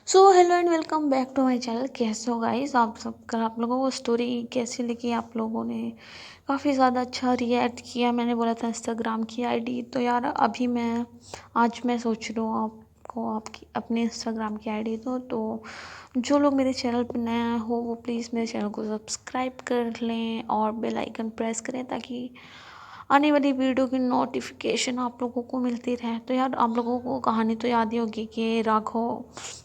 So hello and welcome back to my channel. कैसे हो guys आप लोगों को स्टोरी कैसी लगी? आप लोगों ने काफ़ी ज़्यादा अच्छा रिएक्ट किया। मैंने बोला था इंस्टाग्राम की आईडी, तो यार अभी मैं सोच रही हूँ आपको आपकी अपने इंस्टाग्राम की आईडी दो। तो जो लोग मेरे चैनल पर नया हो वो प्लीज़ मेरे चैनल को सब्सक्राइब कर लें और बेल आइकन प्रेस करें ताकि आने वाली वीडियो की नोटिफिकेशन आप लोगों को मिलती रहे। तो यार आप लोगों को कहानी तो याद ही होगी कि राघव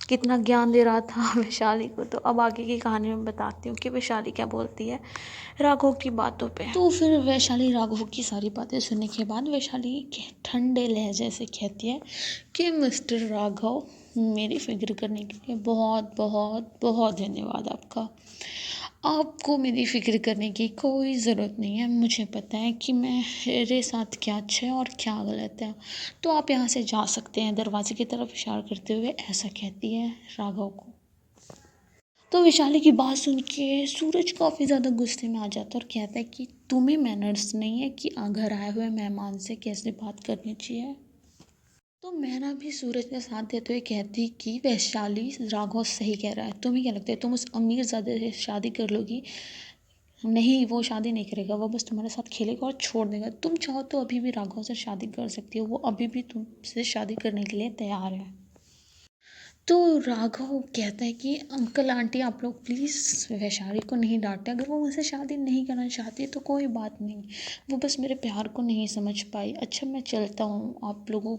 कितना ज्ञान दे रहा था वैशाली को। तो अब आगे की कहानी में बताती हूँ कि वैशाली क्या बोलती है राघव की बातों पे। तो फिर वैशाली राघव की सारी बातें सुनने के बाद वैशाली ठंडे लहजे से कहती है कि मिस्टर राघव, मेरी फिक्र करने के लिए बहुत बहुत बहुत धन्यवाद आपका। आपको मेरी फ़िक्र करने की कोई ज़रूरत नहीं है। मुझे पता है कि मेरे साथ क्या अच्छा है और क्या गलत है। तो आप यहाँ से जा सकते हैं, दरवाजे की तरफ इशारा करते हुए ऐसा कहती है राघव को। तो वैशाली की बात सुन के सूरज काफ़ी ज़्यादा गुस्से में आ जाता है और कहता है कि तुम्हें मैनर्स नहीं है कि घर आए हुए मेहमान से कैसे बात करनी चाहिए। तो मैना भी सूरज का साथ देते हुए कहती कि वैशाली राघव सही कह रहा है। तुम्हें क्या लगता है तुम उस अमीर ज़्यादा से शादी कर लोगी? नहीं, वो शादी नहीं करेगा, वो बस तुम्हारे साथ खेलेगा और छोड़ देगा। तुम चाहो तो अभी भी राघव से शादी कर सकती हो, वो अभी भी तुमसे शादी करने के लिए तैयार है। तो राघव कहता है कि अंकल आंटी आप लोग प्लीज़ वैशाली को नहीं डांटें। अगर वो मुझसे शादी नहीं करना चाहती है तो कोई बात नहीं, वो बस मेरे प्यार को नहीं समझ पाई। अच्छा मैं चलता हूँ, आप लोगों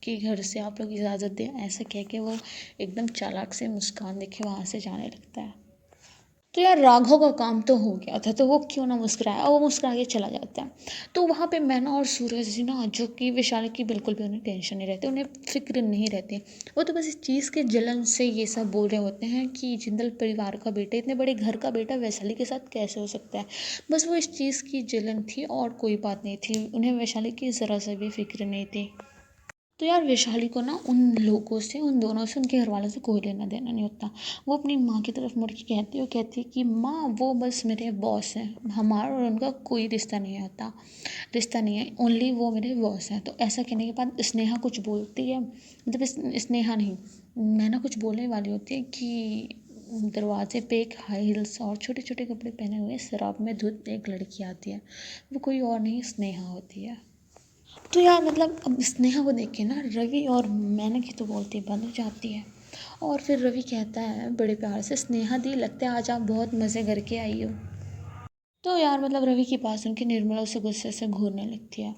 के घर से आप लोग इजाज़त दें। ऐसे कह के वो एकदम चालाक से मुस्कान देखे वहाँ से जाने लगता है। तो यार राघव का काम तो हो गया था, तो वो क्यों ना मुस्कुराया, और वो मुस्कुरा के चला जाता है। तो वहाँ पे मैना और सूरज जी ना, जो कि वैशाली की बिल्कुल भी उन्हें टेंशन नहीं रहती, उन्हें फिक्र नहीं रहती। वो तो बस इस चीज़ के जलन से ये सब बोल रहे होते हैं कि जिंदल परिवार का बेटा, इतने बड़े घर का बेटा वैशाली के साथ कैसे हो सकता है। बस वो इस चीज़ की जलन थी और कोई बात नहीं थी। उन्हें वैशाली की ज़रा सा भी फिक्र नहीं थी। तो यार वैशाली को ना उन लोगों से, उन दोनों से, उनके घर वालों से कोई लेना देना नहीं होता। वो अपनी माँ की तरफ मुड़ के कहती है कि माँ वो बस मेरे बॉस हैं, हमारा और उनका कोई रिश्ता नहीं होता, रिश्ता नहीं है, ओनली वो मेरे बॉस हैं। तो ऐसा कहने के बाद स्नेहा कुछ बोलती है, मतलब स्नेहा नहीं, मैना कुछ बोलने वाली होती है कि दरवाजे पे एक हाई हील्स और छोटे छोटे कपड़े पहने हुए शराब में धुत एक लड़की आती है। वो कोई और नहीं स्नेहा होती है। तो यार मतलब अब स्नेहा को देख के ना रवि और मैना की तो बोलती बंद हो जाती है। और फिर रवि कहता है बड़े प्यार से, स्नेहा दी लगता है आज आप बहुत मज़े करके आई हो। तो यार मतलब रवि की बात सुन के निर्मला उसे गुस्से से घूरने लगती है।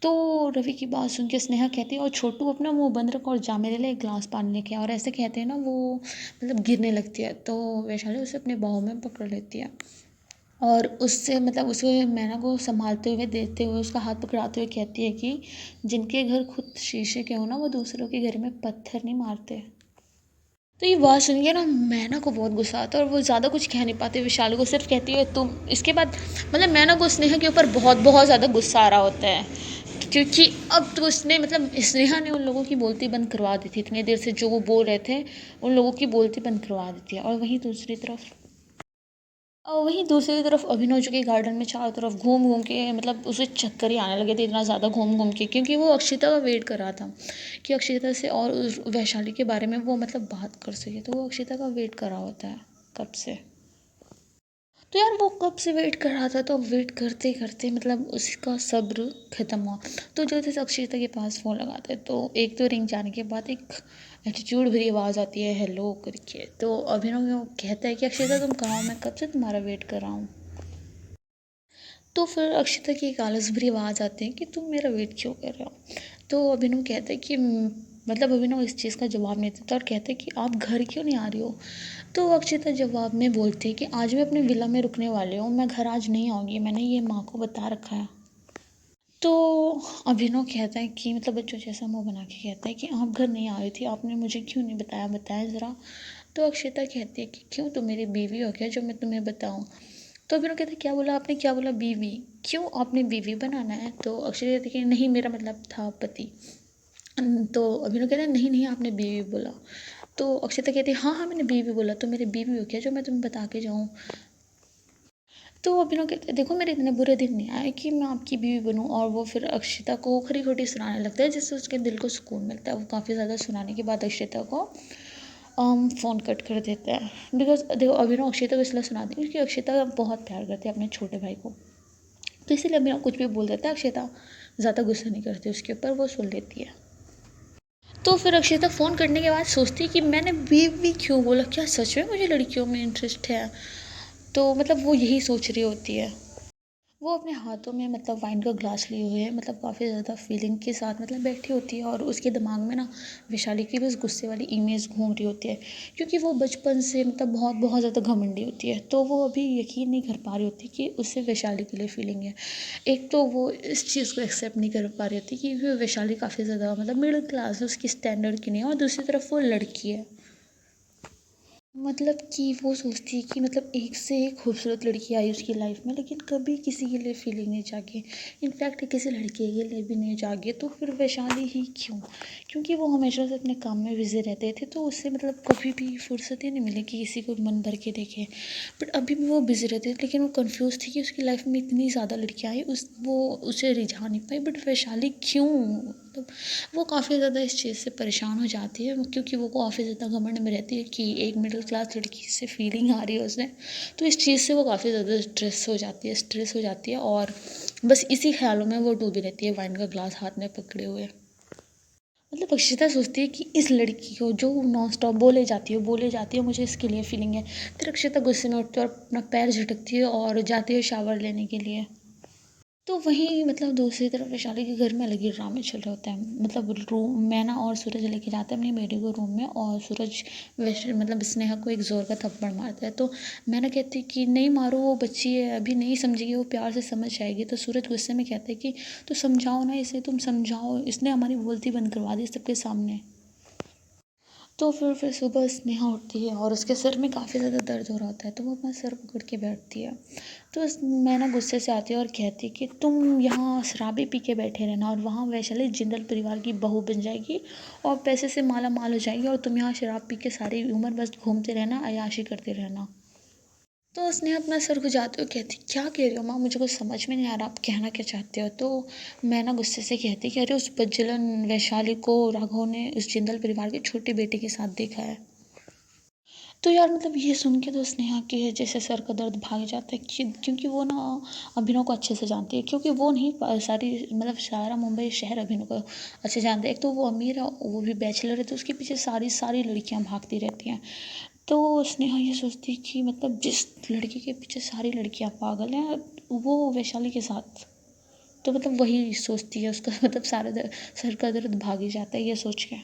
तो रवि की बात सुन के स्नेहा कहती है और छोटू अपना मुंह बंद रखो और जा मेरे लिए एक गिलास पानी लेके आ। और ऐसे कहते हैं ना वो मतलब गिरने लगती है। तो वैशाली उसे अपने बाहों में पकड़ लेती है और उससे मतलब उसे मैना को संभालते हुए, देखते हुए, उसका हाथ पकड़ाते हुए कहती है कि जिनके घर खुद शीशे के हो ना वो दूसरों के घर में पत्थर नहीं मारते। तो ये बात सुन के ना मैना को बहुत गुस्सा आता है और वो ज़्यादा कुछ कह नहीं पाती, विशाली को सिर्फ कहती है तुम। इसके बाद मतलब मैना को स्नेहा के ऊपर बहुत बहुत ज़्यादा गुस्सा आ रहा होता है, क्योंकि अब तो उसने मतलब स्नेहा ने उन लोगों की बोलती बंद करवा दी थी। इतनी देर से जो वो बोल रहे थे उन लोगों की बोलती बंद करवा दी थी। और वहीं दूसरी तरफ अभिनव जो कि गार्डन में चारों तरफ घूम घूम के मतलब उसे चक्कर ही आने लगे थे, इतना ज़्यादा घूम घूम के, क्योंकि वो अक्षिता का वेट कर रहा था कि अक्षिता से और उस वैशाली के बारे में वो मतलब बात कर सके। तो वो अक्षिता का वेट कर रहा होता है कब से। तो यार वो कब से वेट कर रहा था, तो वेट करते करते मतलब उसका सब्र ख़त्म हुआ। तो जल्दी से अक्षिता के पास फ़ोन लगाते हैं। तो एक तो रिंग जाने के बाद एक एटीट्यूड भरी आवाज़ आती है हेलो करके। तो अभिनव कहता है कि अक्षिता तुम कहाँ हो, मैं कब से तुम्हारा वेट कर रहा हूँ। तो फिर अक्षिता की एक आलस भरी आवाज़ आती है कि तुम मेरा वेट क्यों कर रहे हो। तो अभिनव कहता है कि मतलब अभिनव इस चीज़ का जवाब नहीं देता और कहता है कि आप घर क्यों नहीं आ रही हो। तो अक्षिता जवाब में बोलती है कि आज मैं अपने विला में रुकने वाली हूँ, मैं घर आज नहीं आऊँगी, मैंने ये माँ को बता रखा है। तो अभिनव कहता है कि मतलब बच्चों जैसा मुँह बना के कहता है कि आप घर नहीं आ रही थी, आपने मुझे क्यों नहीं बताया, बताया ज़रा। तो अक्षिता कहती है कि क्यों, तुम मेरी बीवी हो क्या जो मैं तुम्हें बताऊँ। तो अभिनव कहते क्या बोला आपने, क्या बोला बीवी, क्यों आपने बीवी बनाना है। तो अक्षय कहते कि नहीं मेरा मतलब था पति। तो अभिनव कहते हैं नहीं नहीं आपने बीवी बोला। तो अक्षिता कहती है हाँ हाँ मैंने बीवी बोला, तो मेरे बीवी हो क्या जो मैं तुम्हें बता के जाऊँ। तो अभिनव कहते हैं देखो मेरे इतने बुरे दिन नहीं आए कि मैं आपकी बीवी बनूं। और वो फिर अक्षिता को खरी खोटी सुनाने लगता है जिससे उसके दिल को सुकून मिलता है। वो काफ़ी ज़्यादा सुनाने के बाद अक्षिता को फ़ोन कट कर देता है। बिकॉज़ देखो अभिनव अक्षिता को इसलिए सुनाती हूँ क्योंकि अक्षिता बहुत प्यार करती है अपने छोटे भाई को। तो इसीलिए अभिनव कुछ भी बोल देता है, अक्षिता ज़्यादा गुस्सा नहीं करती उसके ऊपर, वो सुन लेती है। तो फिर अक्षिता फ़ोन करने के बाद सोचती है कि मैंने भी क्यों बोला, क्या सच में मुझे लड़कियों में इंटरेस्ट है? तो मतलब वो यही सोच रही होती है। वो अपने हाथों में मतलब वाइन का ग्लास लिए हुए है, मतलब काफ़ी ज़्यादा फीलिंग के साथ मतलब बैठी होती है और उसके दिमाग में ना वैशाली की बस गुस्से वाली इमेज घूम रही होती है, क्योंकि वो बचपन से मतलब बहुत बहुत ज़्यादा घमंडी होती है। तो वो अभी यकीन नहीं कर पा रही होती कि उससे वैशाली के लिए फीलिंग है। एक तो वो इस चीज़ को एक्सेप्ट नहीं कर पा रही होती कि वैशाली काफ़ी ज़्यादा मतलब मिडिल क्लास है, उसकी स्टैंडर्ड की नहीं है, और दूसरी तरफ वो लड़की है। मतलब कि वो सोचती है कि मतलब एक से एक खूबसूरत लड़की आई उसकी लाइफ में, लेकिन कभी किसी के लिए फीलिंग नहीं जागी। इनफैक्ट किसी लड़के के लिए भी नहीं जागी, तो फिर वैशाली ही क्यों? क्योंकि वो हमेशा से अपने काम में बिज़ी रहते थे, तो उससे मतलब कभी भी फुर्सत ही नहीं मिली कि किसी को मन भर के देखे। बट अभी भी वो बिज़ी रहते थे, लेकिन वो कन्फ्यूज़ थी कि उसकी लाइफ में इतनी ज़्यादा लड़कियाँ आई, वो उसे रिझा नहीं पाई, बट वैशाली क्यों? मतलब वो काफ़ी ज़्यादा इस चीज़ से परेशान हो जाती है, क्योंकि वो काफ़ी ज़्यादा घमंड में रहती है कि एक मिडिल क्लास लड़की से फीलिंग आ रही है उसे। तो इस चीज़ से वो काफ़ी ज़्यादा स्ट्रेस हो जाती है, और बस इसी ख्यालों में वो डूबी रहती है वाइन का ग्लास हाथ में पकड़े हुए। मतलब अक्षिता सोचती है कि इस लड़की को जो नॉन स्टॉप बोले जाती है मुझे इसके लिए फीलिंग है। फिर अक्षिता गुस्से में उठती है और अपना पैर झटकती है और जाती है शावर लेने के लिए। तो वहीं मतलब दूसरी तरफ वैशाली के घर में अलग ही ड्रामे चल रहे होते हैं। मतलब रूम में ना, और सूरज लेके जाता है अपनी बेटी को रूम में, और सूरज मतलब स्नेहा को एक ज़ोर का थप्पड़ मारता है। तो मैंने कहती है कि नहीं मारो, वो बच्ची है, अभी नहीं समझेगी, वो प्यार से समझ जाएगी। तो सूरज गुस्से में कहता है कि तो समझाओ ना इसे, तुम समझाओ, इसने हमारी बोलती बंद करवा दी सबके सामने। तो फिर सुबह स्नेहा उठती है और उसके सिर में काफ़ी ज़्यादा दर्द हो रहा होता है, तो वो अपना सर पकड़ के बैठती है। तो मैना गुस्से से आती है और कहती है कि तुम यहाँ शराबी पी के बैठे रहना, और वहाँ वैशाली जिंदल परिवार की बहू बन जाएगी और पैसे से माला माल हो जाएगी, और तुम यहाँ शराब पी के सारी उम्र बस घूमते रहना, अय्याशी करते रहना। तो उसने अपना सर खुजाते हुए कहती, क्या कह रही हो माँ, मुझे कुछ समझ में नहीं आ रहा, आप कहना क्या चाहते हो? तो मैं ना गुस्से से कहती कि अरे उस बज्जलन वैशाली को राघव ने उस जिंदल परिवार के छोटे बेटे के साथ देखा है। तो यार मतलब ये सुन के तो स्नेहा के जैसे सर का दर्द भाग जाता है, क्योंकि वो ना अभिनव को अच्छे से जानती है, क्योंकि वो नहीं सारी मतलब सारा मुंबई शहर अभिनव को अच्छे से जानते हैं। एक तो वो अमीर है, वो भी बैचलर है, तो उसके पीछे सारी सारी लड़कियां भागती रहती हैं। तो स्नेहा ये सोचती है कि मतलब जिस लड़की के पीछे सारी लड़कियां पागल हैं, वो वैशाली के साथ। तो मतलब वही सोचती है, उसका मतलब सारा सर का दर्द भाग ही जाता है ये सोच के।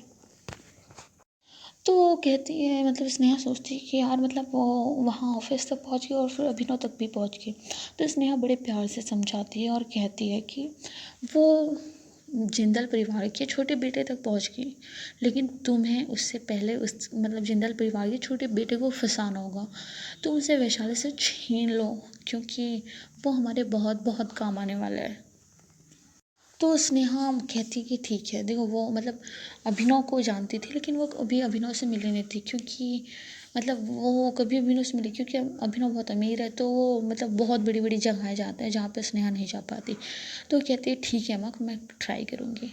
तो वो कहती है मतलब स्नेहा सोचती है कि यार मतलब वो वहाँ ऑफिस तक पहुँच गई और फिर अभिनव तक भी पहुँच गई। तो स्नेहा बड़े प्यार से समझाती है और कहती है कि वो जिंदल परिवार के छोटे बेटे तक पहुँच गई, लेकिन तुम्हें उससे पहले उस मतलब जिंदल परिवार के छोटे बेटे को फंसाना होगा। तुम उसे वैशाली से छीन लो, क्योंकि वो हमारे बहुत बहुत काम आने वाला है। तो स्नेहा कहती कि ठीक है, देखो वो मतलब अभिनव को जानती थी, लेकिन वो कभी अभिनव से मिली नहीं थी, क्योंकि मतलब वो कभी अभिनव से मिली, क्योंकि अभिनव बहुत अमीर है, तो वो मतलब बहुत बड़ी बड़ी जगह जाता है जहाँ पे स्नेहा नहीं जा पाती। तो कहती है ठीक है माँ, मैं ट्राई करूँगी।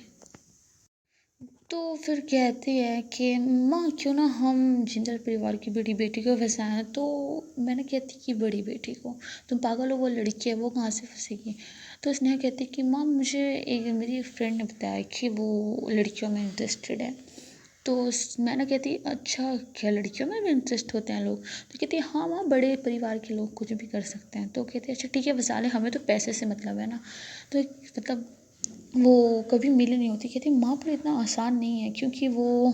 तो फिर कहती है कि माँ क्यों ना हम जिंदल परिवार की बड़ी बेटी को फंसाएं। तो मैंने कहती कि बड़ी बेटी को, तुम पागल हो, वो लड़की है, वो कहाँ से फंसेगी? तो स्नेहा कहती कि माँ मुझे एक मेरी फ्रेंड ने बताया कि वो लड़कियों में इंटरेस्टेड है। तो मैंने कहती अच्छा, क्या लड़कियों में भी इंटरेस्ट होते हैं लोग? तो कहती है हाँ माँ, बड़े परिवार के लोग कुछ भी कर सकते हैं। तो कहती है अच्छा ठीक है फंसा ले, हमें तो पैसे से मतलब है ना। तो मतलब वो कभी मिली नहीं होती, कहती माँ पर इतना आसान नहीं है, क्योंकि वो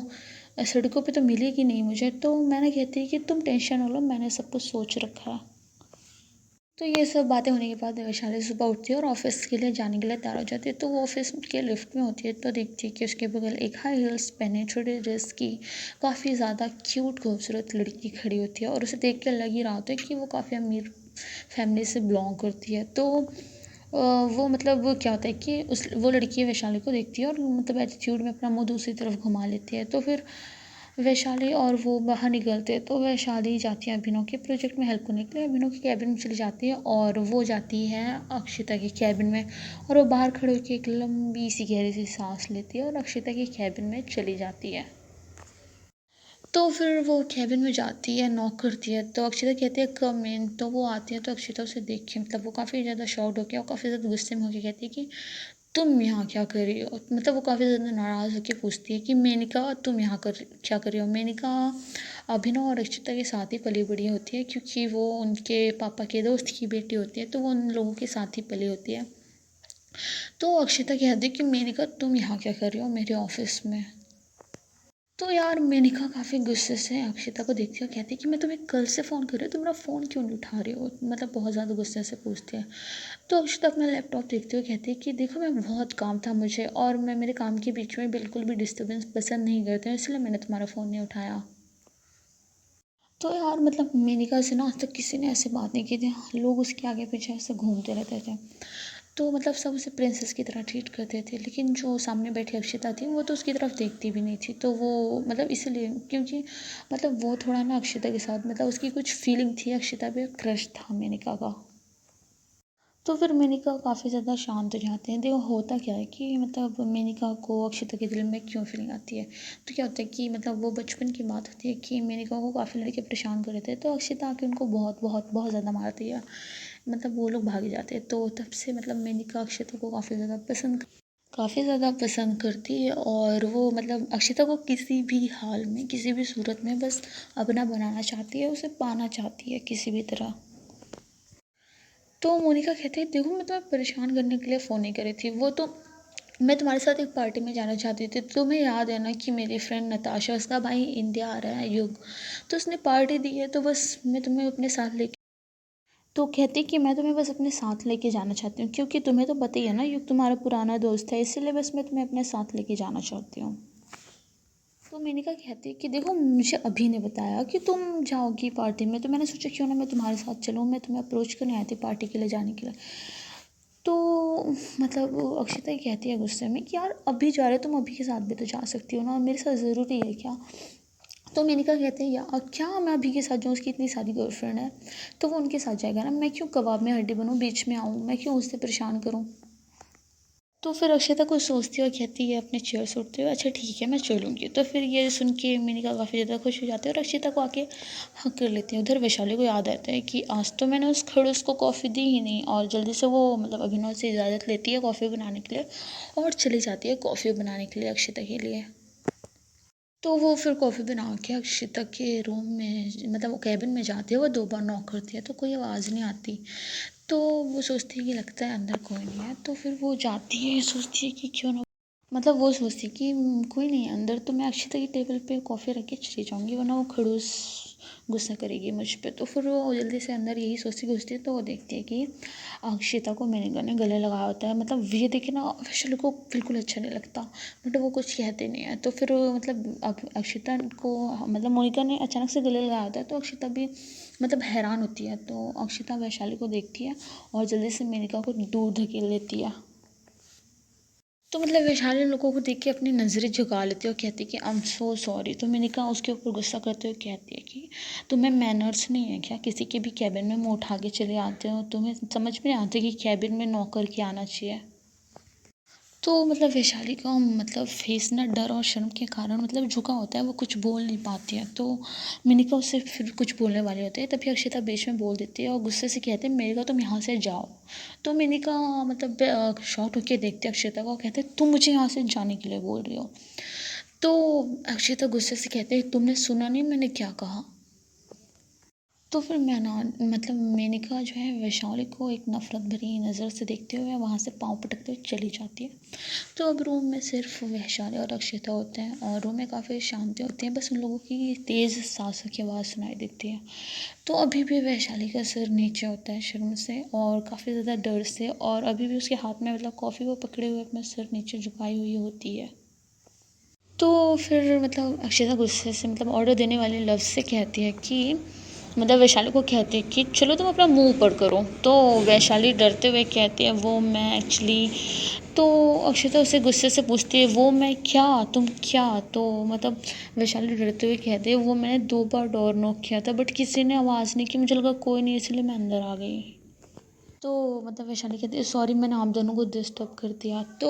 सड़कों पे तो मिलेगी नहीं मुझे। तो मैंने कहती कि तुम टेंशन ना लो, मैंने सब कुछ सोच रखा है। तो ये सब बातें होने के बाद वैशाली सुबह उठती है और ऑफिस के लिए जाने के लिए तैयार हो जाती है। तो वो ऑफिस के लिफ्ट में होती है, तो देखती है कि उसके बगल एक हाई हील्स पहने छोटे ड्रेस की काफ़ी ज़्यादा क्यूट खूबसूरत लड़की खड़ी होती है, और उसे देख कर लग ही रहा होता है कि वो काफ़ी अमीर फैमिली से बिलोंग करती है। तो वो मतलब वो क्या होता है कि उस वो लड़की वैशाली को देखती है और मतलब एटीट्यूड में अपना मुंह दूसरी तरफ घुमा लेती है। तो फिर वैशाली और वो बाहर निकलते हैं, तो वैशाली जाती है अभिनव के प्रोजेक्ट में हेल्प करने के लिए, अभिनव की कैबिन में चली जाती है, और वो जाती है अक्षिता की कैबिन में, और वो बाहर खड़े होकर एक लंबी सी गहरी सी सांस लेती है और अक्षिता की कैबिन में चली जाती है। तो फिर वो केबिन में जाती है, नॉक करती है, तो अक्षिता कहती है कम इन। तो वो आती है, तो अक्षिता उसे देख के मतलब वो काफ़ी ज़्यादा शॉक्ड होकर और काफ़ी ज़्यादा गुस्से में होकर कहती है कि तुम यहाँ क्या कर रही हो। मतलब वो काफ़ी ज़्यादा नाराज़ होकर पूछती है कि मेनका तुम यहाँ कर क्या कर रही हो। मेनका अभिनव और अक्षिता के साथ ही पली बड़ी होती है, क्योंकि वो उनके पापा के दोस्त की बेटी होती है, तो वो उन लोगों के साथ ही पली होती है। तो अक्षिता कहती है कि मेनका तुम यहाँ क्या कर रही हो मेरे ऑफिस में। तो यार मेनका काफ़ी गुस्से से अक्षिता को देखती है और कहती है कि मैं तुम्हें कल से फ़ोन कर रही हूँ, तुम मेरा फ़ोन क्यों नहीं उठा रही हो। मतलब बहुत ज़्यादा गुस्से से पूछती है। तो अक्षिता अपना लैपटॉप देखते हुए कहती है कि देखो मैं बहुत काम था मुझे, और मैं मेरे काम के बीच में बिल्कुल भी डिस्टर्बेंस पसंद नहीं करती हूँ, इसलिए मैंने तुम्हारा फ़ोन नहीं उठाया। तो यार मतलब मेनका से ना आज तक किसी ने ऐसे बात नहीं की थी। हाँ, लोग उसके आगे पीछे ऐसे घूमते रहते थे। तो मतलब सब उसे प्रिंसेस की तरह ट्रीट करते थे, लेकिन जो सामने बैठी अक्षिता थी वो तो उसकी तरफ देखती भी नहीं थी। तो वो मतलब इसीलिए क्योंकि मतलब वो थोड़ा ना अक्षिता के साथ मतलब उसकी कुछ फीलिंग थी अक्षिता पे, क्रश था मेनका का। तो फिर मेनका काफ़ी ज़्यादा शांत हो जाते हैं। देखो होता क्या है कि मतलब मेनका को अक्षिता के दिल में क्यों फीलिंग आती है। तो क्या होता है कि मतलब वो बचपन की बात होती है कि मेनका को काफ़ी लड़के परेशान कर रहे थे, तो अक्षिता आके उनको बहुत बहुत बहुत ज़्यादा मारती है। मतलब वो लोग भाग जाते हैं, तो तब से मतलब मेनका अक्षिता को काफ़ी ज़्यादा पसंद करती है। और वो मतलब अक्षिता को किसी भी हाल में किसी भी सूरत में बस अपना बनाना चाहती है, उसे पाना चाहती है किसी भी तरह। तो मोनिका कहती है देखो मैं तुम्हें परेशान करने के लिए फ़ोन नहीं करी थी, वो तो मैं तुम्हारे साथ एक पार्टी में जाना चाहती थी। तुम्हें याद है ना कि मेरी फ्रेंड नताशा, उसका भाई इंडिया आ रहा है युग, तो उसने पार्टी दी है, तो बस मैं तुम्हें अपने साथ लेके तो कहती कि मैं तुम्हें बस अपने साथ लेके जाना चाहती हूँ, क्योंकि तुम्हें तो पता ही है ना युग तुम्हारा पुराना दोस्त है, इसीलिए बस मैं तुम्हें अपने साथ लेके जाना चाहती हूँ। तो मेनिका कहती है कि देखो मुझे अभी ने बताया कि तुम जाओगी पार्टी में, तो मैंने सोचा क्यों ना मैं तुम्हारे साथ चलूँ, मैं तुम्हें अप्रोच करने आई थी पार्टी के लिए जाने के लिए। तो मतलब वो अक्षिता ही कहती है गुस्से में कि यार अभी जा रहे हो तुम, अभी के साथ भी तो जा सकती हो ना, मेरे साथ ज़रूरी है क्या। तो मेनिका कहते हैं यार क्या मैं अभी के साथ जाऊँ, उसकी इतनी सारी गर्लफ्रेंड है, तो वो उनके साथ जाएगा ना, मैं क्यों कबाब में हड्डी बनूँ, बीच में आऊँ, मैं क्यों उससे परेशान करूँ। तो फिर अक्षता कुछ सोचती है और कहती है अपने चेयर से उठते हुए अच्छा ठीक है मैं चलूँगी। तो फिर ये सुन के मेनका काफ़ी ज़्यादा खुश हो जाती है और अक्षता को आके हक कर लेती है। उधर वैशाली को याद आता है कि आज तो मैंने उस खड़ूस को कॉफ़ी दी ही नहीं, और जल्दी से वो मतलब अभिनव से इजाज़त लेती है कॉफ़ी बनाने के लिए और चली जाती है कॉफ़ी बनाने के लिए अक्षता के लिए। तो वो फिर कॉफ़ी बना के अक्षिता के रूम में मतलब वो कैबिन में जाती है, वो 2 बार नॉक करती है तो कोई आवाज़ नहीं आती। तो वो सोचती है कि लगता है अंदर कोई नहीं है, तो फिर वो जाती है, सोचती है कि क्यों ना मतलब वो सोचती है कि कोई नहीं है अंदर, तो मैं अक्षिता की टेबल पे कॉफ़ी रख के चली जाऊँगी, वरना वो खड़ूस गुस्सा करेगी मुझ पे। तो फिर वो जल्दी से अंदर यही सोचती घुसती है, तो वो देखती है कि अक्षिता को मेनका ने गले लगाया होता है। मतलब ये देखे ना वैशाली को बिल्कुल अच्छा नहीं लगता, बट वो कुछ कहते नहीं है। तो फिर मतलब अक्षिता को मतलब मोनिका ने अचानक से गले लगाया होता है, तो अक्षिता भी मतलब हैरान होती है। तो अक्षिता वैशाली को देखती है और जल्दी से मेनका को दूर धकेल लेती है। तो मतलब वैशाली लोगों को देख के अपनी नज़रें झुका लेती है और कहती है कि आई एम सो सॉरी। तो मेनका उसके ऊपर गुस्सा करते हुए कहती है कि तुम्हें मैनर्स नहीं है क्या, किसी के भी कैबिन में मुँह उठा के चले आते हो, तुम्हें समझ में नहीं आते कि कैबिन में नौकर के आना चाहिए। तो मतलब वैशाली का मतलब फेस ना डर और शर्म के कारण मतलब झुका होता है, वो कुछ बोल नहीं पाती है। तो मेनका उससे फिर कुछ बोलने वाले होते हैं, तभी अक्षिता बीच में बोल देती है और गुस्से से कहते हैं मेनका तुम यहाँ से जाओ। तो मेनका मतलब शॉक होके देखते हैं अक्षिता को, कहते हैं तुम मुझे यहाँ से जाने के लिए बोल रही हो। तो अक्षिता गुस्से से कहते हैं तुमने सुना नहीं मैंने क्या कहा। तो फिर मैं ना मतलब मेनका जो है वैशाली को एक नफ़रत भरी नज़र से देखते हुए वहाँ से पाँव पटकते हुए चली जाती है। तो अब रूम में सिर्फ वैशाली और अक्षिता होते हैं और रूम में काफ़ी शांति होती है, बस उन लोगों की तेज़ सांसों की आवाज़ सुनाई देती है। तो अभी भी वैशाली का सिर नीचे होता है शर्म से और काफ़ी ज़्यादा डर से, और अभी भी उसके हाथ में मतलब कॉफ़ी को पकड़े हुए अपना सिर नीचे झुकाई हुई होती है। तो फिर मतलब अक्षिता गुस्से से मतलब ऑर्डर देने वाले लफ्ज़ से कहती है कि मतलब वैशाली को कहती है कि चलो तुम अपना मुंह ऊपर करो। तो वैशाली डरते हुए कहती है वो मैं एक्चुअली। तो अक्षिता उसे गुस्से से पूछती है वो मैं क्या, तुम क्या। तो मतलब वैशाली डरते हुए कहती है वो मैंने 2 बार डोर नॉक किया था बट किसी ने आवाज़ नहीं की, मुझे लगा कोई नहीं इसलिए मैं अंदर आ गई। तो मतलब वैशाली कहती है सॉरी मैंने आप दोनों को डिस्टर्ब कर दिया। तो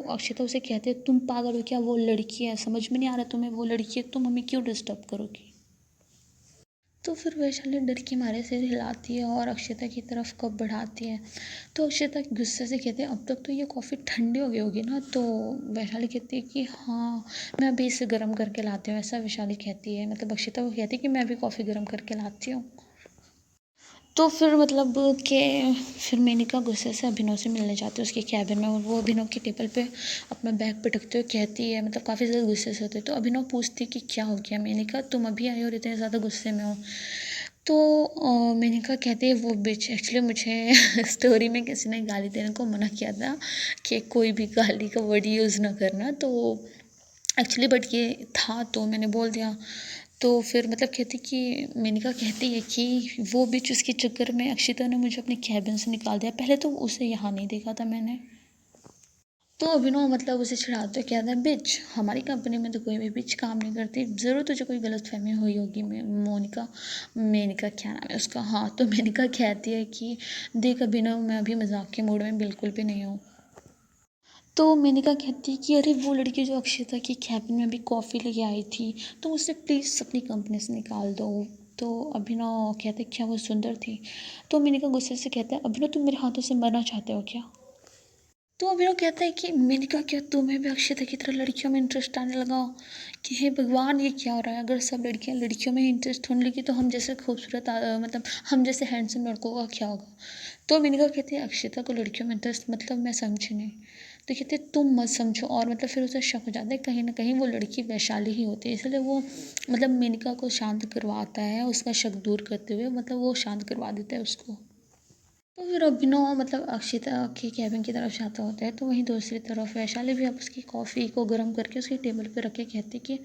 अक्षिता उसे कहती है तुम पागल हो क्या, वो लड़की है, समझ में नहीं आ रहा तुम्हें, वो लड़की है, तुम हमें क्यों डिस्टर्ब करोगी। तो फिर वैशाली डर के मारे सिर हिलाती है और अक्षता की तरफ कप बढ़ाती है। तो अक्षता गुस्से से कहती है अब तक तो ये कॉफ़ी ठंडी हो गई होगी ना। तो वैशाली कहती है कि हाँ मैं अभी इसे गर्म करके लाती हूँ, ऐसा वैशाली कहती है, मतलब अक्षता को कहती है कि मैं अभी कॉफ़ी गर्म करके लाती हूँ। तो फिर मतलब कि फिर मेनका गुस्से से अभिनव से मिलने जाती है उसके कैबिन में, और वो अभिनव की टेबल पे अपना बैग पटकते हुए कहती है, मतलब काफ़ी ज़्यादा गुस्से से होते, तो अभिनव पूछती है कि क्या हो गया मेनका, तुम अभी आई और इतने ज़्यादा गुस्से में हो। तो मेनका कहती है वो बिच, एक्चुअली मुझे स्टोरी में किसी ने गाली देने को मना किया था कि कोई भी गाली का वर्ड यूज़ ना करना, तो एक्चुअली बट ये था तो मैंने बोल दिया। तो फिर मतलब कहती कि मेनका कहती है कि वो बीच उसके चक्कर में अक्षिता ने मुझे अपने कैबिन से निकाल दिया, पहले तो उसे यहाँ नहीं देखा था मैंने। तो अभिनव मतलब उसे चिढ़ाते क्या था, बिच हमारी कंपनी में तो कोई भी बिच काम नहीं करती, ज़रूर तुझे कोई गलतफहमी हुई होगी। मोनिका मेनिका क्या नाम है उसका, हाँ। तो मेनिका कहती है कि देख अभिनव मैं अभी मजाक के मूड में बिल्कुल भी नहीं हूँ। तो मेनिका कहती है कि अरे वो लड़की जो अक्षता की कैबिन में अभी कॉफ़ी लेके आई थी, तो उसे प्लीज़ अपनी कंपनी से निकाल दो। तो अभिनव कहते क्या वो सुंदर थी। तो मेनिका गुस्से से कहता है अभिनव तुम मेरे हाथों से मरना चाहते हो क्या। तो अभिनव कहता है कि मेनका क्या तुम्हें भी अक्षता की तरह लड़कियों में इंटरेस्ट आने लगा, कि हे भगवान ये क्या हो रहा है, अगर सब लड़कियां लड़कियों में इंटरेस्ट होने लगी तो हम जैसे खूबसूरत मतलब हम जैसे हैंडसम लड़कों का क्या होगा। तो मेनका कहती है अक्षता को लड़कियों में इंटरेस्ट, मतलब मैं समझी नहीं। तो कहते तुम मत समझो, और मतलब फिर उसे शक हो जाता है कहीं ना कहीं वो लड़की वैशाली ही होती है, इसलिए वो मतलब मेनका को शांत करवाता है, उसका शक दूर करते हुए मतलब वो शांत करवा देता है उसको। तो फिर अभिनव मतलब अक्षिता के कैबिन की तरफ जाता होता है, तो वहीं दूसरी तरफ वैशाली भी अब उसकी कॉफ़ी को गर्म करके उसकी टेबल पे रख के कहती कि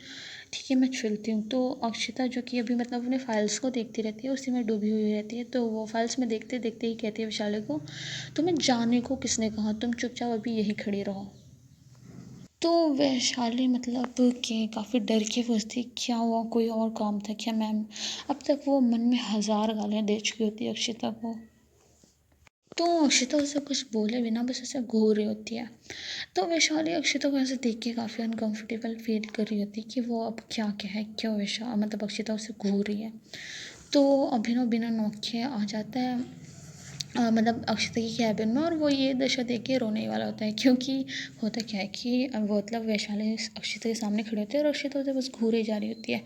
ठीक है मैं चलती हूँ। तो अक्षिता जो कि अभी मतलब अपने फाइल्स को देखती रहती है, उसी में डूबी हुई रहती है, तो वो फाइल्स में देखते देखते ही कहती है वैशाली को तुम्हें जाने को किसने कहा, तुम चुपचाप अभी यहीं खड़ी रहो। तो वैशाली मतलब कि काफ़ी डर के पूछती क्या हुआ, कोई और काम था क्या मैम। अब तक वो मन में हज़ार गालियाँ दे चुकी होती है अक्षिता को। तो अक्षिता उसे कुछ बोले बिना बस ऐसे घूर रही होती है। तो वैशाली अक्षिता को ऐसे देख के काफ़ी अनकंफर्टेबल फील कर रही होती है कि वो अब क्या कहे, क्यों मतलब अक्षिता उसे घूर रही है। तो अभिनव बिना नॉक के आ जाता है मतलब अक्षता की कैबिन में, और वो ये दशा देख के रोने ही वाला होता है, क्योंकि होता क्या है कि वो मतलब वैशाली अक्षता के सामने खड़े होते हैं और अक्षता उसे बस घूरे जा रही होती है।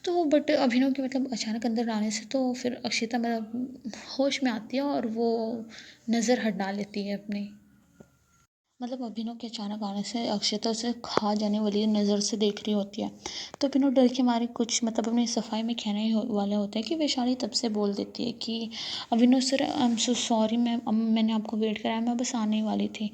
तो बट अभिनव के मतलब अचानक अंदर आने से तो फिर अक्षता मतलब होश में आती है और वो नज़र हटा लेती है अपनी। मतलब अभिनव के अचानक आने से अक्षता उसे खा जाने वाली नज़र से देख रही होती है। तो अभिनव डर के मारे कुछ मतलब अपनी सफाई में कहने ही वाले होते हैं कि वैशाली तब से बोल देती है कि Abhinav sir I am so sorry ma'am, मैंने आपको वेट कराया, मैं बस आने ही वाली थी।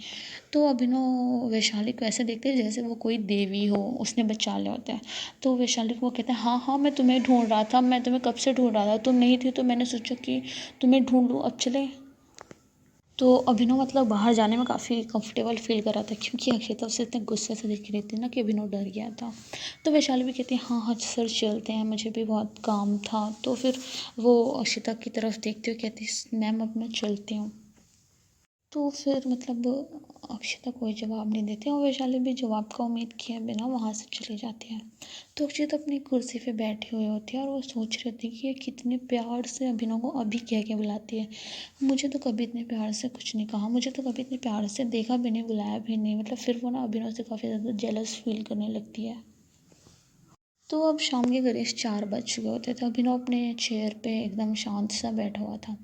तो अभिनव वैशाली को ऐसे देखते हैं जैसे वो कोई देवी हो, उसने बचा लिया होता है। तो वैशाली को वो कहता है हाँ हाँ मैं तुम्हें ढूंढ रहा था, मैं तुम्हें कब से ढूंढ रहा था, तुम नहीं थी तो मैंने सोचा कि तुम्हें ढूंढ लूँ, अब चले। तो अभिनव मतलब बाहर जाने में काफ़ी कंफर्टेबल फील कर रहा था, क्योंकि अक्षता उसे इतने गुस्से से दिख रही थी ना कि अभिनव डर गया था। तो वैशाली भी कहती है हाँ हाँ सर चलते हैं, मुझे भी बहुत काम था। तो फिर वो अक्षता की तरफ देखते हुए कहती मैम अब मैं चलती हूँ। तो फिर मतलब अक्षता कोई जवाब नहीं देती और वैशाली भी जवाब का उम्मीद किए बिना वहाँ से चली जाती है। तो अक्षता अपनी कुर्सी पे बैठी हुई होती है और वो सोच रही थी कि ये कितने प्यार से अभिनव को अभी कह के बुलाती है। मुझे तो कभी इतने प्यार से कुछ नहीं कहा, मुझे तो कभी इतने प्यार से देखा भी नहीं, बुलाया भी नहीं, मतलब फिर वो ना अभिनव से काफ़ी ज़्यादा जेलस फील करने लगती है। तो अब शाम के करीब 4 बज चुके होते थे, अभिनव अपने चेयर पे एकदम शांत सा बैठा हुआ था।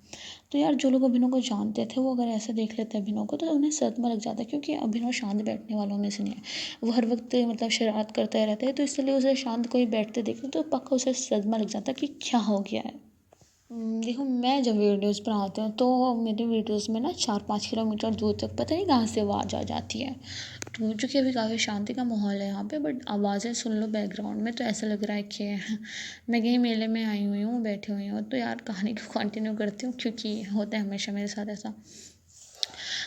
तो यार जो लोग अभिनव को जानते थे वो अगर ऐसे देख लेते अभिनव को तो उन्हें सदमा लग जाता, क्योंकि अभिनव शांत बैठने वालों में से नहीं है। वो हर वक्त मतलब शरारत करता रहता है, तो इसलिए उसे शांत कोई बैठते देखते तो पक्का उसे सदमा लग जाता कि क्या हो गया है। देखो मैं जब वीडियोस बनाती हूँ तो मेरे वीडियोस में ना 4-5 किलोमीटर दूर तक पता नहीं कहाँ से आवाज़ आ जाती है। तो चूँकि अभी काफ़ी शांति का माहौल है यहाँ पे, बट आवाज़ें सुन लो बैकग्राउंड में तो ऐसा लग रहा है कि मैं कहीं मेले में आई हुई हूँ, बैठी हुई हूँ। तो यार कहानी को कंटिन्यू करती हूँ, क्योंकि होता है हमेशा मेरे साथ ऐसा।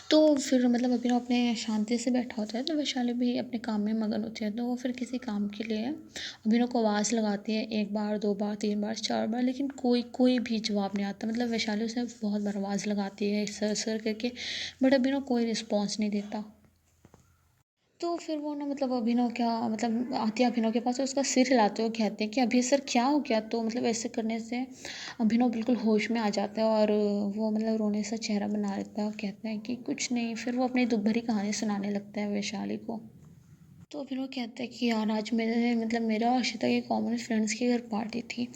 तो फिर मतलब अभिनव अपने शांति से बैठा होता है, तो वैशाली भी अपने काम में मगन होती है। तो वो फिर किसी काम के लिए अभिनव को आवाज़ लगाती है, 1 बार, 2 बार, 3 बार, 4 बार, लेकिन कोई भी जवाब नहीं आता। मतलब वैशाली उसे बहुत बार आवाज़ लगाती है सर करके, बट अभिनव कोई रिस्पॉन्स नहीं देता। तो फिर वो ना मतलब अभिनव क्या मतलब आती है अभिनव के पास और उसका सिर हिलाते हुए कहते हैं कि अभी सर क्या हो गया? तो मतलब ऐसे करने से अभिनव बिल्कुल होश में आ जाता है और वो मतलब रोने सा चेहरा बना लेता है और कहता है कि कुछ नहीं। फिर वो अपनी दुख भरी कहानी सुनाने लगता है वैशाली को। तो फिर वो कहता है कि यार आज मेरे मतलब मेरा और अर्शिता के कॉमन फ्रेंड्स के घर पार्टी थी,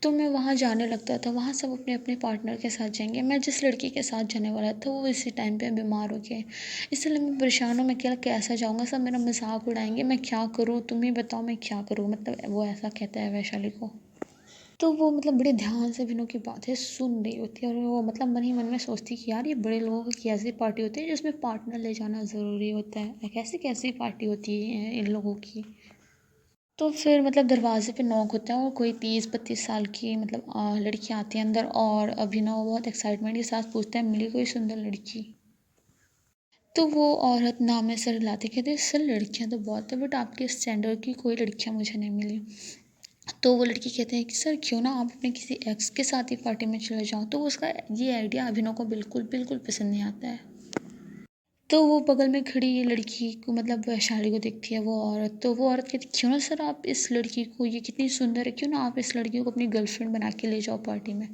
तो मैं वहाँ जाने लगता था। वहाँ सब अपने अपने पार्टनर के साथ जाएंगे, मैं जिस लड़की के साथ जाने वाला था वो इसी टाइम पे बीमार हो गए, इसलिए मैं परेशान हूँ। मैं क्या कैसा जाऊँगा, सब मेरा मजाक उड़ाएंगे, मैं क्या करूँ, तुम ही बताओ मैं क्या करूँ। मतलब वो ऐसा कहता है वैशाली को। तो वो मतलब बड़े ध्यान से विनों की बातें सुन रही होती है और वो मतलब मन ही मन में सोचती कि यार ये बड़े लोगों की ऐसी पार्टी होती है जिसमें पार्टनर ले जाना ज़रूरी होता है, कैसी कैसी पार्टी होती है इन लोगों की। तो फिर मतलब दरवाजे पे नॉक होता है और कोई 30-32 साल की मतलब लड़की आती है अंदर और अभिनव बहुत एक्साइटमेंट के साथ पूछता है मिली कोई सुंदर लड़की। तो वो औरत नाम में सर हिलाती कहती सर लड़कियां तो बहुत है बट आपके स्टैंडर्ड की कोई लड़कियां मुझे नहीं मिली। तो वो लड़की कहते हैं कि सर क्यों ना आप अपने किसी एक्स के साथ ही पार्टी में चले जाओ। तो उसका ये आइडिया अभिनव को बिल्कुल बिल्कुल पसंद नहीं आता है। तो वो बगल में खड़ी ये लड़की को मतलब वैशाली को देखती है वो औरत। तो वो औरत कहती क्यों ना सर आप इस लड़की को, ये कितनी सुंदर है, क्यों ना आप इस लड़की को अपनी गर्लफ्रेंड बना के ले जाओ पार्टी में।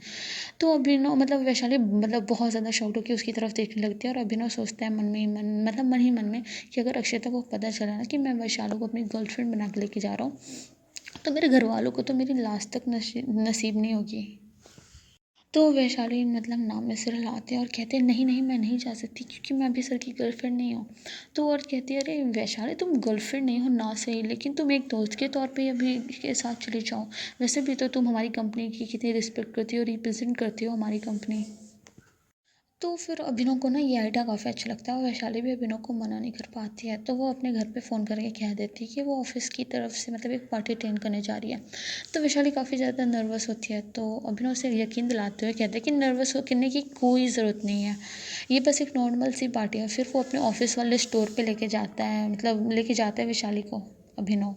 तो अभिनव मतलब वैशाली मतलब बहुत ज़्यादा शॉक्ड होकर उसकी तरफ देखने लगती है और अभिनव सोचता है मन में ही मन मतलब मन ही मन में कि अगर अक्षता को पता चला ना कि मैं वैशाली को अपनी गर्लफ्रेंड बना के लेके जा रहा हूँ तो मेरे घर वालों को तो मेरी लास्ट तक नसीब नहीं होगी। तो वैशाली मतलब नाम में सिर हिलाते हैं और कहते हैं नहीं नहीं मैं नहीं जा सकती क्योंकि मैं अभी सर की गर्लफ्रेंड नहीं हूँ। तो और कहती है अरे वैशाली तुम गर्लफ्रेंड नहीं हो ना सही, लेकिन तुम एक दोस्त के तौर पे अभी के साथ चले जाओ। वैसे भी तो तुम हमारी कंपनी की कितनी रिस्पेक्ट करती हो, रिप्रेजेंट करती हो हमारी कंपनी। तो फिर अभिनव को ना ये आइडिया काफ़ी अच्छा लगता है और वैशाली भी अभिनव को मना नहीं कर पाती है। तो वो अपने घर पे फ़ोन करके कह देती है कि वो ऑफिस की तरफ से मतलब एक पार्टी अटेंड करने जा रही है। तो वैशाली काफ़ी ज़्यादा नर्वस होती है। तो अभिनव से यकीन दिलाते हुए कहते हैं कि नर्वस हो करने की कोई ज़रूरत नहीं है, ये बस एक नॉर्मल सी पार्टी है। फिर वो अपने ऑफिस वाले स्टोर पर लेके जाता है मतलब लेके जाता है वैशाली को अभिनव।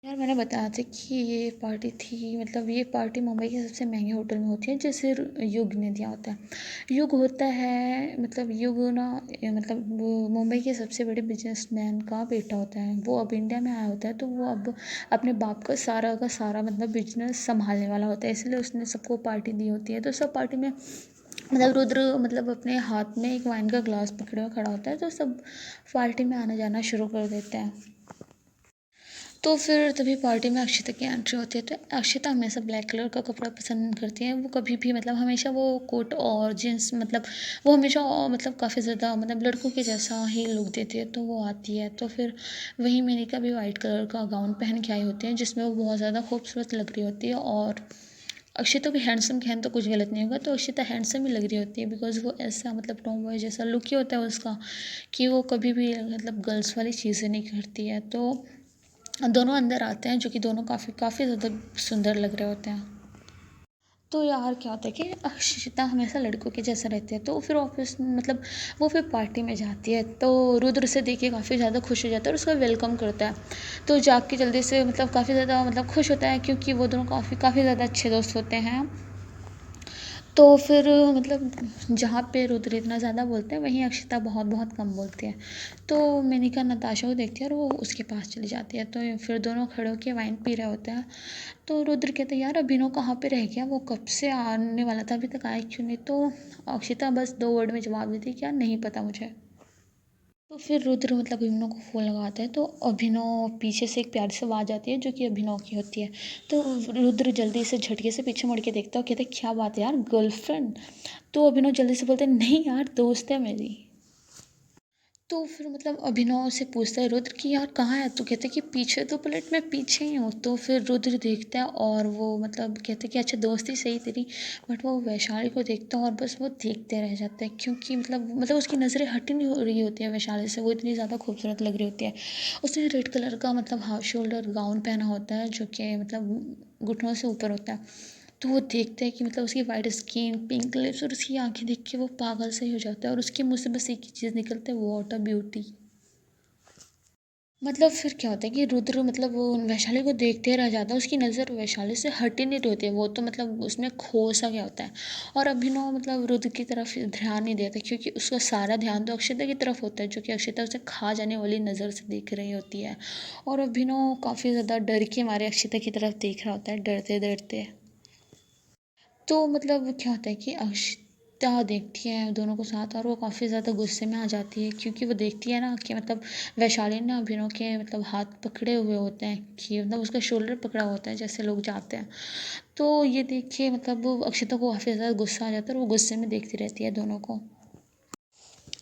यार मैंने बताया था कि ये पार्टी थी मतलब ये पार्टी मुंबई के सबसे महंगे होटल में होती है जिसे युग ने दिया होता है। युग होता है मतलब युग ना मतलब वो मुंबई के सबसे बड़े बिजनेसमैन का बेटा होता है। वो अब इंडिया में आया होता है तो वो अब अपने बाप का सारा मतलब बिजनेस संभालने वाला होता है, इसलिए उसने सबको पार्टी दी होती है। तो सब पार्टी में मतलब रुद्र मतलब अपने हाथ में एक वाइन का ग्लास पकड़े हुए खड़ा होता है, तो सब पार्टी में आना जाना शुरू कर देते हैं। तो फिर तभी पार्टी में अक्षिता की एंट्री होती है। तो अक्षिता हमेशा ब्लैक कलर का कपड़ा पसंद करती है। वो कभी भी मतलब हमेशा वो कोट और जीन्स मतलब वो हमेशा मतलब काफ़ी ज़्यादा मतलब लड़कों के जैसा ही लुक देती है। तो वो आती है तो फिर वहीं मेनिका भी वाइट कलर का गाउन पहन के आई होती है जिसमें वो बहुत ज़्यादा खूबसूरत लग रही होती है। और अक्षिता को हैंडसम कहन तो कुछ गलत नहीं होगा, तो अक्षिता हैंडसम ही लग रही होती है बिकॉज वो ऐसा मतलब टॉम बॉय जैसा लुक ही होता है उसका कि वो कभी भी मतलब गर्ल्स वाली चीज़ें नहीं करती है। तो दोनों अंदर आते हैं जो कि दोनों काफ़ी काफ़ी ज़्यादा सुंदर लग रहे होते हैं। तो यार क्या होता है कि अक्षिता हमेशा लड़कों के जैसा रहती है। तो फिर ऑफिस मतलब वो फिर पार्टी में जाती है तो रुद्र से देख के काफ़ी ज़्यादा खुश हो जाता है और उसका वेलकम करता है। तो जाग के जल्दी से मतलब काफ़ी ज़्यादा मतलब खुश होता है क्योंकि वो दोनों काफ़ी काफ़ी ज़्यादा अच्छे दोस्त होते हैं। तो फिर मतलब जहाँ पे रुद्र इतना ज़्यादा बोलते हैं वहीं अक्षिता बहुत बहुत कम बोलती है। तो मेनिका नताशा को देखती है और वो उसके पास चली जाती है। तो फिर दोनों खड़े होकर वाइन पी रहे होते हैं। तो रुद्र कहते हैं यार अभिनव कहाँ पे रह गया, वो कब से आने वाला था अभी तक आया क्यों नहीं। तो अक्षिता बस 2 वर्ड में जवाब देती है कि यार नहीं पता मुझे। तो फिर रुद्र मतलब अभिनव को फ़ोन लगाता है तो अभिनव पीछे से एक प्यारी सी आवाज़ आती है जो कि अभिनव की होती है। तो रुद्र जल्दी से झटके से पीछे मुड़ के देखता है और कहता है क्या बात है यार गर्लफ्रेंड। तो अभिनव जल्दी से बोलते हैं नहीं यार दोस्त है मेरी। तो फिर मतलब अभिनव से पूछता है रुद्र कि यार कहाँ है तू, कहता है कि पीछे तो पलट मैं पीछे ही हूँ। तो फिर रुद्र देखता है और वो मतलब कहता है कि अच्छा दोस्ती सही तेरी, बट वो वैशाली को देखता है और बस वो देखते रह जाता है क्योंकि मतलब उसकी नज़रें हट ही नहीं हो रही होती है वैशाली से, वो इतनी ज़्यादा खूबसूरत लग रही होती है। उसने रेड कलर का मतलब हाफ शोल्डर गाउन पहना होता है जो कि मतलब घुटनों से ऊपर होता है। तो वो देखता है कि मतलब उसकी वाइट स्किन, पिंक लिप्स और उसकी आँखें देख के वो पागल से ही हो जाता है और उसके मुँह से बस एक ही चीज़ निकलता है, व्हाट अ ब्यूटी। मतलब फिर क्या होता है कि रुद्र मतलब वो वैशाली को देखते रह जाता है, उसकी नज़र वैशाली से हट ही नहीं रही होती है, वो तो मतलब उसमें खो सा गया होता है। और अभिनव मतलब रुद्र की तरफ ध्यान नहीं देता क्योंकि उसका सारा ध्यान तो अक्षता की तरफ होता है, जो कि अक्षता उसे खा जाने वाली नज़र से देख रही होती है। और अभिनव काफ़ी ज़्यादा डर के मारे अक्षता की तरफ देख रहा होता है, डरते डरते। तो मतलब क्या होता है कि अक्षता देखती है दोनों को साथ और वो काफ़ी ज़्यादा गुस्से में आ जाती है क्योंकि वो देखती है ना कि मतलब वैशाली ने अभिनव के मतलब हाथ पकड़े हुए होते हैं, कि मतलब उसका शोल्डर पकड़ा होता है जैसे लोग जाते हैं। तो ये देख के मतलब वो अक्षता को काफ़ी ज़्यादा गुस्सा आ जाता है और वो गुस्से में देखती रहती है दोनों को।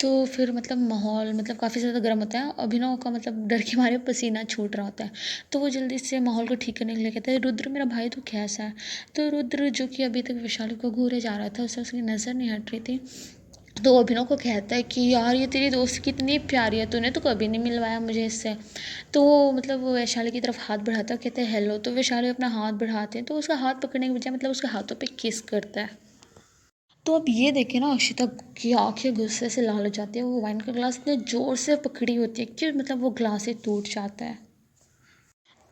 तो फिर मतलब माहौल मतलब काफ़ी ज़्यादा गर्म होता है, अभिनव का मतलब डर के मारे पसीना छूट रहा होता है। तो वो जल्दी से माहौल को ठीक करने के लिए कहता है, रुद्र मेरा भाई तो कैसा है। तो रुद्र जो कि अभी तक वैशाली को घूरे जा रहा था, उसे उसकी नज़र नहीं हट रही थी, तो वो अभिनव को कहता है कि यार ये तेरी दोस्त कितनी प्यारी है, तूने तो कभी नहीं मिलवाया मुझे इससे। तो वो मतलब वो वैशाली की तरफ हाथ बढ़ाता है, कहते हैं हेलो, तो वैशाली अपना हाथ बढ़ाते हैं तो उसका हाथ पकड़ने के बजाय मतलब उसके हाथों पे किस करता है। तो अब ये देखे ना अक्षिता की आंखें गुस्से से लाल हो जाती है, वो वाइन का ग्लास इतने जोर से पकड़ी होती है कि मतलब वो ग्लास ही टूट जाता है।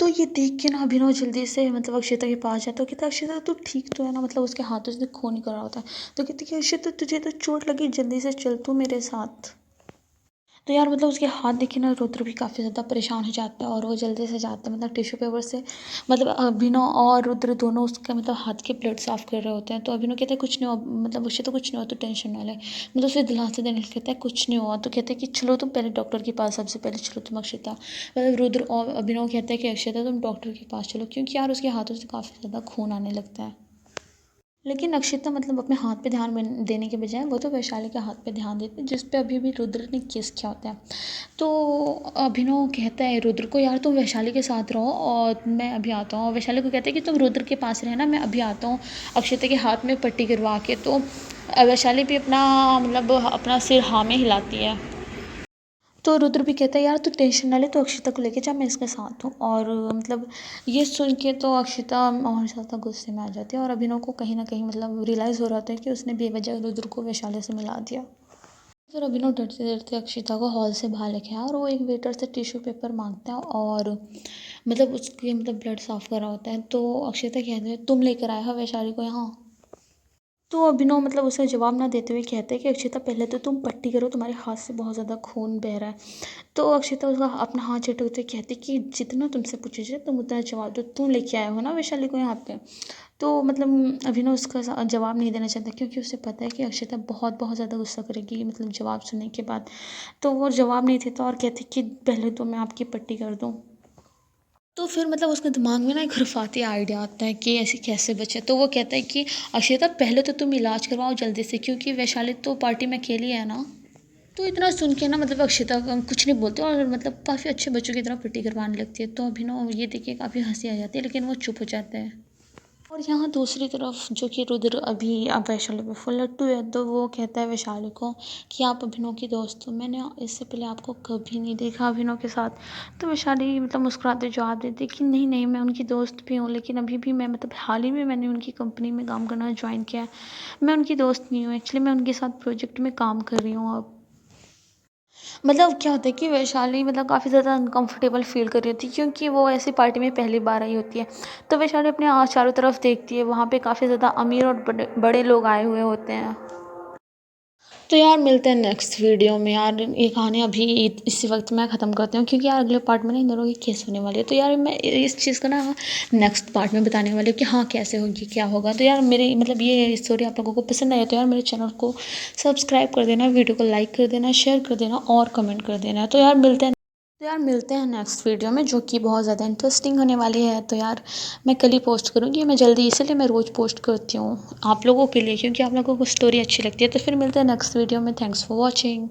तो ये देख के ना अभिनव जल्दी से मतलब अक्षिता के पास जाता है, कहता है अक्षिता तू ठीक तो है ना, मतलब उसके हाथों से खून निकल रहा होता है। तो कहती है कि अक्षिता तुझे तो चोट लगी, जल्दी से चल तू मेरे साथ। तो यार मतलब उसके हाथ देखे ना रुद्र भी काफ़ी ज़्यादा परेशान हो जाता है और वो जल्दी से जाता है मतलब टिश्यू पेपर से मतलब अभिनव और रुद्र दोनों उसका मतलब हाथ के ब्लड साफ़ कर रहे होते हैं। तो अभिनव कहता है कुछ नहीं हुआ, मतलब उससे तो कुछ नहीं हुआ, तो टेंशन ना ले, मतलब उसे दिलासे देने के लिए कहता है कुछ नहीं हुआ। तो कहता है कि चलो तुम पहले डॉक्टर के पास, सबसे पहले चलो तुम अक्षता, मतलब रुद्र और अभिनव कहता है कि अक्षता तुम डॉक्टर के पास चलो, क्योंकि यार उसके हाथों से काफ़ी ज़्यादा खून आने लगता है। लेकिन अक्षिता मतलब अपने हाथ पे ध्यान देने के बजाय वो तो वैशाली के हाथ पे ध्यान देती है, जिस पे अभी भी रुद्र ने किस किया होता है। तो अभिनव कहता है रुद्र को, यार तुम वैशाली के साथ रहो और मैं अभी आता हूँ। और वैशाली को कहता है कि तुम रुद्र के पास रहना, मैं अभी आता हूँ अक्षिता के हाथ में पट्टी करवा के। तो वैशाली भी अपना मतलब अपना सिर हाँ में हिलाती है। तो रुद्र भी कहता है यार तू टेंशन ना ले, तो अक्षिता को लेके जा, मैं इसके साथ हूँ। और मतलब ये सुन के तो अक्षिता और ज़्यादा गुस्से में आ जाती है और अभिनव को कहीं ना कहीं मतलब रियलाइज़ हो रहा था कि उसने बेवजह रुद्र को वैशाली से मिला दिया। फिर अभिनव डरते डरते अक्षिता को हॉल से बाहर लेके आया और वो एक वेटर से टिश्यू पेपर मांगता है और मतलब उसके मतलब ब्लड साफ़ कर रहा होता है। तो अक्षिता कहते हैं तुम लेकर आया हो वैशाली को यहाँ। तो अभिनव मतलब उसे जवाब ना देते हुए कहते हैं कि अक्षिता पहले तो तुम पट्टी करो, तुम्हारे हाथ से बहुत ज़्यादा खून बह रहा है। तो अक्षिता उसका अपना हाथ झटकते कहती कि जितना तुमसे पूछे जाए तुम उतना जवाब दो, तुम लेके आए हो ना वैशाली को यहाँ पे। तो मतलब अभिनव उसका जवाब नहीं देना चाहता क्योंकि उसे पता है कि अक्षिता बहुत बहुत ज़्यादा गुस्सा करेगी मतलब जवाब सुनने के बाद। तो वो जवाब नहीं देता और कहते कि पहले तो मैं आपकी पट्टी कर दूँ। तो फिर मतलब उसके दिमाग में ना एक खुराफाती आइडिया आता है कि ऐसे कैसे बचे। तो वो कहता है कि अक्षिता पहले तो तुम इलाज करवाओ जल्दी से, क्योंकि वैशाली तो पार्टी में अकेली है ना। तो इतना सुन के ना मतलब अक्षिता कुछ नहीं बोलते और मतलब काफ़ी अच्छे बच्चों की तरह पट्टी करवाने लगती है। तो अभिनव ये देख के काफ़ी हंसी आ जाती है लेकिन वो चुप हो जाते हैं। और यहाँ दूसरी तरफ जो कि रुद्र अभी अब वैशाली पे फुल लट्टू है, तो वो कहता है वैशाली को कि आप अभिनव की दोस्त हो, मैंने इससे पहले आपको कभी नहीं देखा अभिनव के साथ। तो वैशाली मतलब मुस्कुराते जवाब देती कि नहीं नहीं, मैं उनकी दोस्त भी हूँ, लेकिन अभी भी मैं मतलब हाल ही में मैंने उनकी कंपनी में काम करना ज्वाइन किया है, मैं उनकी दोस्त नहीं हूँ, एक्चुअली मैं उनके साथ प्रोजेक्ट में काम कर रही हूँ अब। मतलब क्या होता है कि वैशाली मतलब काफ़ी ज़्यादा अनकंफर्टेबल फ़ील कर रही होती है क्योंकि वो ऐसी पार्टी में पहली बार आई होती है। तो वैशाली अपने चारों तरफ देखती है, वहाँ पे काफ़ी ज़्यादा अमीर और बड़े बड़े लोग आए हुए होते हैं। तो यार मिलते हैं नेक्स्ट वीडियो में। यार ये कहानी अभी इसी वक्त मैं ख़त्म करती हूँ क्योंकि यार अगले पार्ट में ना इन दोनों की केस होने वाली है। तो यार मैं इस चीज़ का ना नेक्स्ट पार्ट में बताने वाली हूँ कि हाँ कैसे होगी क्या होगा। तो यार मेरे मतलब ये स्टोरी आप लोगों को पसंद आई तो यार मेरे चैनल को सब्सक्राइब कर देना, वीडियो को लाइक कर देना, शेयर कर देना और कमेंट कर देना। तो यार मिलते हैं नेक्स्ट वीडियो में जो कि बहुत ज़्यादा इंटरेस्टिंग होने वाली है। तो यार मैं कल ही पोस्ट करूँगी, मैं जल्दी, इसीलिए मैं रोज़ पोस्ट करती हूँ आप लोगों के लिए क्योंकि आप लोगों को स्टोरी अच्छी लगती है। तो फिर मिलते हैं नेक्स्ट वीडियो में। Thanks for watching.